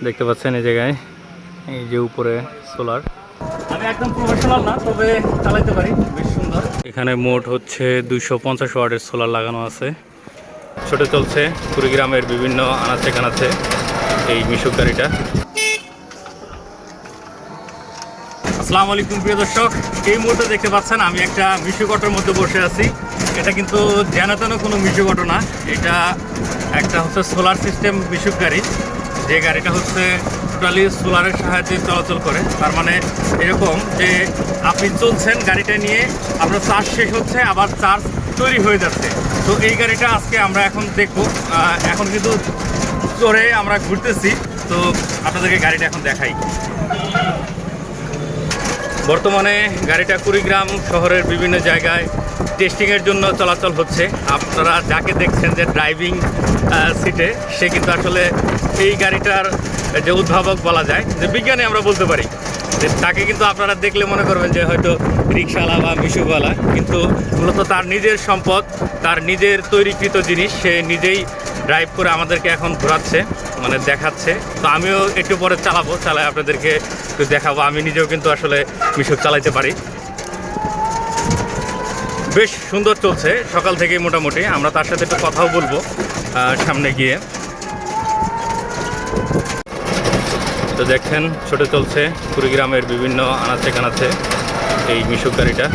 দেখতে পাচ্ছেন এই জায়গায় এই যে উপরে সোলার। আমি একদম প্রফেশনাল না, তবে চালাতে পারি, বেশ সুন্দর। এখানে মোট হচ্ছে 250 ওয়াটের সোলার লাগানো আছে। ছোটে চলছে কুড়িগ্রামের বিভিন্ন আনাচে কানাচে এই মিশুক গাড়িটা। আসসালামু আলাইকুম প্রিয় দর্শক, এই মুহূর্তে দেখতে পাচ্ছেন আমি একটা মিশুক অটোর মধ্যে বসে আছি। এটা কিন্তু যেন তেন কোনো মিশুক অটো না, এটা একটা হচ্ছে সোলার সিস্টেম মিশুক গাড়ি, যে গাড়িটা হচ্ছে টোটালি সোলারের সাহায্যে চলাচল করে। তার মানে এরকম যে আপনি চলছেন গাড়িটা নিয়ে, আপনার চার্জ শেষ হচ্ছে, আবার চার্জ তৈরি হয়ে যাচ্ছে। তো এই গাড়িটা আজকে আমরা এখন দেখব। এখন কিন্তু চড়ে আমরা ঘুরতেছি, তো আপনাদেরকে গাড়িটা এখন দেখাই। বর্তমানে গাড়িটা কুড়িগ্রাম শহরের বিভিন্ন জায়গায় টেস্টিংয়ের জন্য চলাচল হচ্ছে। আপনারা যাকে দেখছেন যে ড্রাইভিং সিটে, সে কিন্তু আসলে এই গাড়িটার যে উদ্ভাবক বলা যায়, যে বিজ্ঞানী আমরা বলতে পারি, যে তাকে কিন্তু আপনারা দেখলে মনে করবেন যে হয়তো রিক্সাওয়ালা বা মিশুকওয়ালা, কিন্তু মূলত তার নিজের সম্পদ, তার নিজের তৈরিকৃত জিনিস সে নিজেই ড্রাইভ করে আমাদেরকে এখন ঘোরাচ্ছে, মানে দেখাচ্ছে। তো আমিও একটু পরে চালাবো, চালাই আপনাদেরকে একটু দেখাবো। আমি নিজেও কিন্তু আসলে মিশুক চালাইতে পারি। বেশ সুন্দর চলছে সকাল থেকেই মোটামুটি। আমরা তার সাথে একটু কথাও বলবো সামনে গিয়ে। তো দেখছেন ছোটে চলছে কুড়িগ্রামের বিভিন্ন আনাচে কানাচে এই মিশুক গাড়িটা।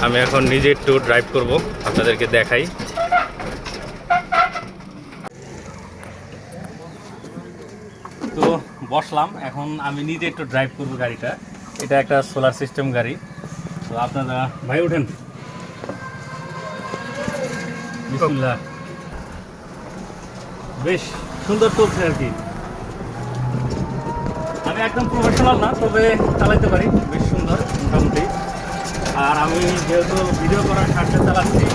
আমি এখন নিজে একটু ড্রাইভ করব, আপনাদেরকে দেখাই। তো বসলাম, এখন আমি নিজে একটু ড্রাইভ করব গাড়িটা। এটা একটা সোলার সিস্টেম গাড়ি। তো আপনারা ভাই ওঠেন, বিসমিল্লাহ। বেশ সুন্দর চলছে আর কি। আমি একদম প্রফেশনাল না, তবে চালাতে পারি, বেশ সুন্দর মোটামুটি। আর আমি যেহেতু ভিডিও করার স্বার্থে চালাচ্ছি,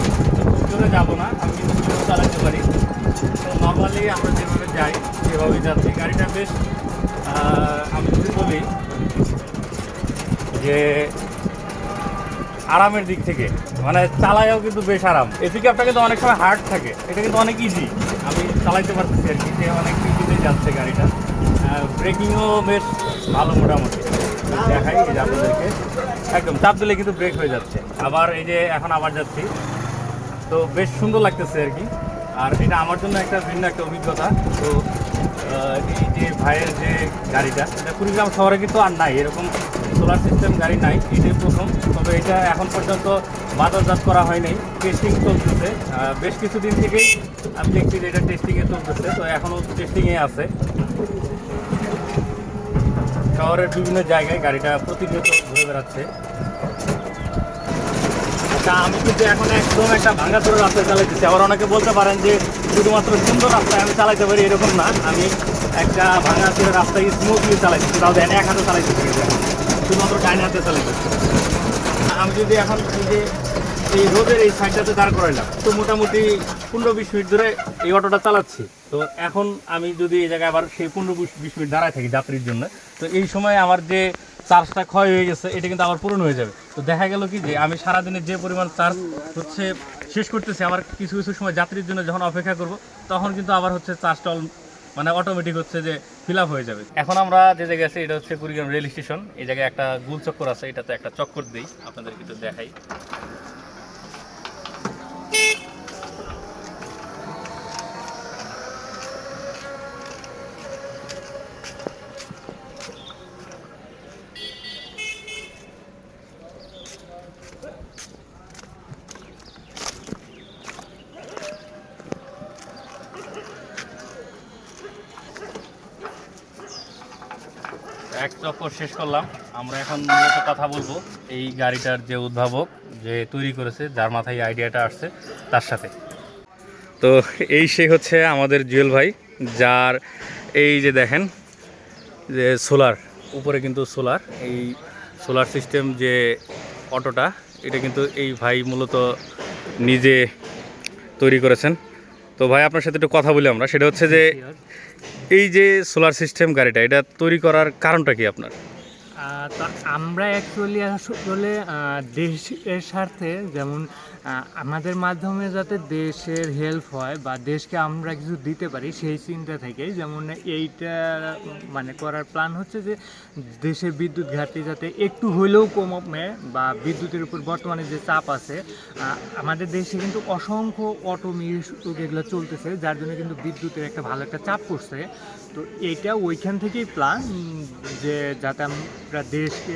জোরে যাবো না, আমি কিন্তু ভিডিও চালাতে পারি। তো নর্মালি আমরা যেভাবে যাই সেভাবেই যাচ্ছি। গাড়িটা বেশ, আমি যদি বলি যে আরামের দিক থেকে, মানে চালায়ও কিন্তু বেশ আরাম। এদিকে আপনার কিন্তু অনেক সময় হার্ড থাকে, এটা কিন্তু অনেক ইজি, আমি চালাইতে পারতেছি আর কি, যে অনেক ইজিতে যাচ্ছে গাড়িটা। ব্রেকিংও বেশ ভালো মোটামুটি। দেখাই এই যে আপনাদেরকে, একদম চাপ দিলে কিন্তু ব্রেক হয়ে যাচ্ছে। আবার এই যে এখন আবার যাচ্ছি, তো বেশ সুন্দর লাগতেছে আর কি। আর এটা আমার জন্য একটা ভিন্ন একটা অভিজ্ঞতা। তো এই যে ভাইয়ের যে গাড়িটা, এটা কুড়িগ্রাম শহরে কিন্তু আর নাই, এরকম সোলার সিস্টেম গাড়ি নাই, এটাই প্রথম। তবে এটা এখন পর্যন্ত বাজারজাত করা হয় নাই, টেস্টিং চলতেছে। বেশ কিছুদিন থেকেই আমি দেখছি যে এটা টেস্টিংয়ে চলতেছে, তো এখনও টেস্টিংয়ে আছে। শহরের বিভিন্ন জায়গায় গাড়িটা প্রতিনিয়ত ঘুরে বেড়াচ্ছে। আচ্ছা, আমি কিন্তু এখন একদম একটা ভাঙাচোরা রাস্তায় চালাইতেছি। আবার অনেকে বলতে পারেন যে শুধুমাত্র সুন্দর রাস্তায় আমি চালাইতে পারি, এরকম না। আমি একটা ভাঙাচোরা রাস্তায় স্মুথলি চালাইতেছি, তাও দেন এক হাতে চালাইতেছি, শুধুমাত্র ডাইনে হাতে চালাইতেছি। আমি যদি এখন এই যে এই রোডের এই সাইডটাতে দাঁড় করাইলাম, তো মোটামুটি 15-20 মিনিট ধরে এই অটোটা চালাচ্ছি। তো এখন আমি যদি এই জায়গায় আবার সেই 15-20 মিনিট দাঁড়ায় থাকি যাত্রীর জন্য, তো এই সময় আমার যে চার্জটা ক্ষয় হয়ে গেছে, এটা কিন্তু আবার পূরণ হয়ে যাবে। তো দেখা গেল কি যে আমি সারাদিনের যে পরিমাণ চার্জ হচ্ছে শেষ করতেছি, আবার কিছু কিছু সময় যাত্রীর জন্য যখন অপেক্ষা করব, তখন কিন্তু আবার হচ্ছে চার্জটা মানে অটোমেটিক হচ্ছে যে ফিল আপ হয়ে যাবে। এখন আমরা যে জায়গায় আছি, এটা হচ্ছে কুড়িগ্রাম রেল স্টেশন। এই জায়গায় একটা গোল চক্কর আছে, এটাতে একটা চক্কর দিই, আপনাদের কিন্তু দেখাই। এক চক্কর শেষ করলাম। আমরা এখন মূলত কথা বলবো এই গাড়িটার যে উদ্ভাবক, যে তৈরি করেছে, যার মাথায় আইডিয়াটা আসছে, তার সাথে। তো এই সে হচ্ছে আমাদের জুয়েল ভাই, যার এই যে দেখেন যে সোলার, উপরে কিন্তু সোলার, এই সোলার সিস্টেম যে অটোটা, এটা কিন্তু এই ভাই মূলত নিজে তৈরি করেছেন। তো ভাই আপনার সাথে একটু কথা বলি আমরা, সেটা হচ্ছে যে এই যে সোলার সিস্টেম গাড়িটা, এটা তৈরি করার কারণটা কি আপনার? তো আমরা অ্যাকচুয়ালি আসলে দেশের স্বার্থে, যেমন আমাদের মাধ্যমে যাতে দেশের হেল্প হয় বা দেশকে আমরা কিছু দিতে পারি সেই চিন্তা থেকে, যেমন এইটা মানে করার প্ল্যান হচ্ছে যে দেশের বিদ্যুৎ ঘাটতি যাতে একটু হলেও কমে, বা বিদ্যুতের উপর বর্তমানে যে চাপ আছে, আমাদের দেশে কিন্তু অসংখ্য অটো এগুলো চলতেছে, যার জন্য কিন্তু বিদ্যুতের একটা ভালো একটা চাপ পড়ছে। তো এইটা ওইখান থেকেই প্ল্যান, যে যাতে আমরা দেশকে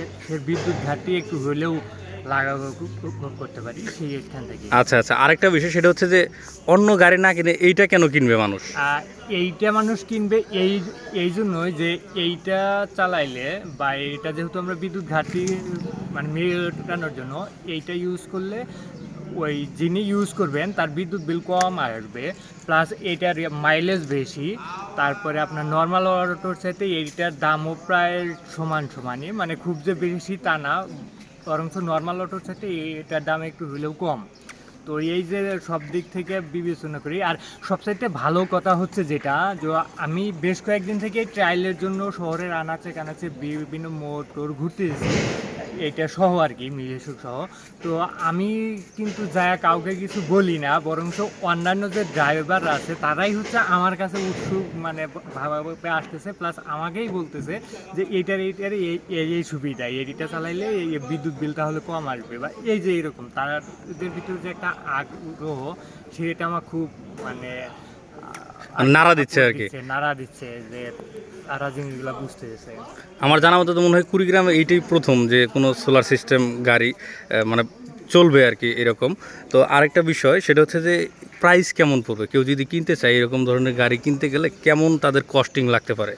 বিদ্যুৎ ঘাটতি একটু হলেও লাগাবো করতে পারি সেই এখান থেকে। আচ্ছা আচ্ছা, আরেকটা বিষয় সেটা হচ্ছে যে অন্য গাড়ি না কিনে এইটা কেন কিনবে মানুষ? এইটা মানুষ কিনবে এই জন্যই যে এইটা চালাইলে, বা এইটা যেহেতু আমরা বিদ্যুৎ ঘাটতি মানে মেটানোর জন্য এইটা ইউজ করলে ওই যিনি ইউজ করবেন তার বিদ্যুৎ বিল কম আসবে, প্লাস এটার মাইলেজ বেশি। তারপরে আপনার নর্মাল অটোর সাথে এইটার দামও প্রায় সমানই, মানে খুব যে বেশি তা না, বরঞ্চ নর্মাল অটোর সাথে এটার দাম একটু হলেও কম। তো এই যে সব দিক থেকে বিবেচনা করি। আর সবচাইতে ভালো কথা হচ্ছে যেটা, যে আমি বেশ কয়েকদিন থেকে ট্রায়ালের জন্য শহরের আনাচে কানাচে বিভিন্ন মোটর ঘুরতেছি, এটা সহ আর কি, মিলেসুক সহ। তো আমি কিন্তু যা কাউকে কিছু বলি না, বরঞ্চ অন্যান্য যে ড্রাইভার আছে তারাই হচ্ছে আমার কাছে উৎসুক মানে ভাবে আসতেছে, প্লাস আমাকেই বলতেছে যে এইটার এই সুবিধা, এইটা চালাইলে এই বিদ্যুৎ বিলটা হলে কম আসবে, বা এই যে এরকম তাদের ভিতরে যে একটা আগ্রহ, সেটা আমার খুব মানে নাড়া দিচ্ছে আর কি, নাড়া দিচ্ছে যে তারা জিনিসগুলো বুঝতেছে। আমার জানা মতো তো মনে হয় কুড়িগ্রামে এইটাই প্রথম যে কোনো সোলার সিস্টেম গাড়ি মানে চলবে আর কি এরকম। তো আরেকটা বিষয় সেটা হচ্ছে যে প্রাইস কেমন পড়বে, কেউ যদি কিনতে চায় এরকম ধরনের গাড়ি কিনতে গেলে কেমন তাদের কস্টিং লাগতে পারে?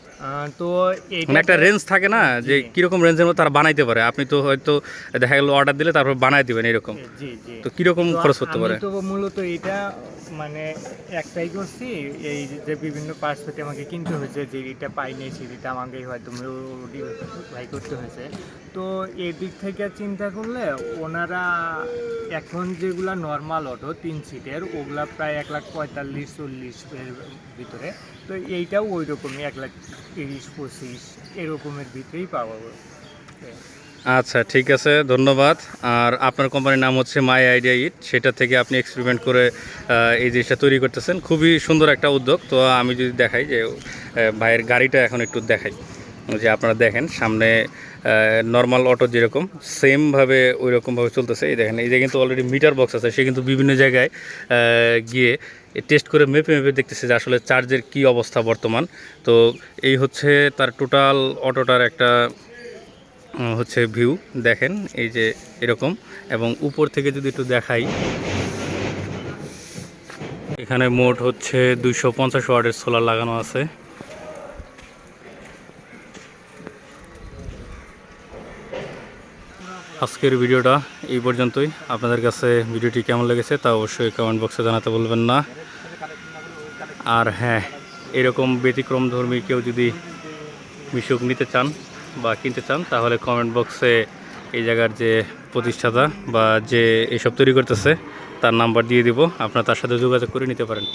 তো মানে একটা রেঞ্জ থাকে না যে কীরকম রেঞ্জের মধ্যে তারা বানাইতে পারে? আপনি তো হয়তো দেখা গেল অর্ডার দিলে তারপর বানাই দিবেন এরকম, তো কীরকম খরচ করতে পারে? তো মূলত এটা মানে একটাই করছি, এই যে বিভিন্ন পার্টস থেকে আমাকে কিনতে হয়েছে, যে এটা পাইনি সেটা আমাকে হয়তো মডিফাই করতে হয়েছে। তো এই দিক থেকে চিন্তা করলে ওনারা এখন যেগুলা নর্মাল অটো 3 সিটের, ওগুলা প্রায় 1,45,40 ভিতরে। তো এইটাও ওই রকমই 1,30,25 এরকমের ভিতরেই পাওয়া যাবে। আচ্ছা ঠিক আছে, ধন্যবাদ। আর আপনার কোম্পানির নাম হচ্ছে মাই আইডিয়া ইট, সেটা থেকে আপনি এক্সপেরিমেন্ট করে এই জিনিসটা তৈরি করতেছেন, খুবই সুন্দর একটা উদ্যোগ। তো আমি যদি দেখাই যে ভাইয়ের গাড়িটা এখন একটু দেখাই, যে আপনারা দেখেন সামনে নর্মাল অটো যেরকম সেমভাবে ওই রকমভাবে চলতেছে। এই দেখেন, এই যে কিন্তু অলরেডি মিটার বক্স আছে, সে কিন্তু বিভিন্ন জায়গায় গিয়ে টেস্ট করে মেপে দেখতেছে যে আসলে চার্জের কি অবস্থা বর্তমান। তো এই হচ্ছে তার টোটাল অটোটার একটা হচ্ছে ভিউ, দেখেন এই যে এরকম। এবং উপর থেকে যদি একটু দেখাই, এখানে মোট হচ্ছে 250 ওয়াটের সোলার লাগানো আছে। আজকের ভিডিওটা এই পর্যন্তই। আপনাদের কাছে ভিডিওটি কেমন লেগেছে তা অবশ্যই কমেন্ট বক্সে জানাতে বলবেন না। আর হ্যাঁ, এরকম ব্যতিক্রমধর্মী কেউ যদি মিশুক নিতে চান বা কিনতে চান, তাহলে কমেন্ট বক্সে এই জায়গার যে প্রতিষ্ঠাতা বা যে এইসব তৈরি করতেছে তার নাম্বার দিয়ে দিব, আপনারা তার সাথে যোগাযোগ করে নিতে পারেন।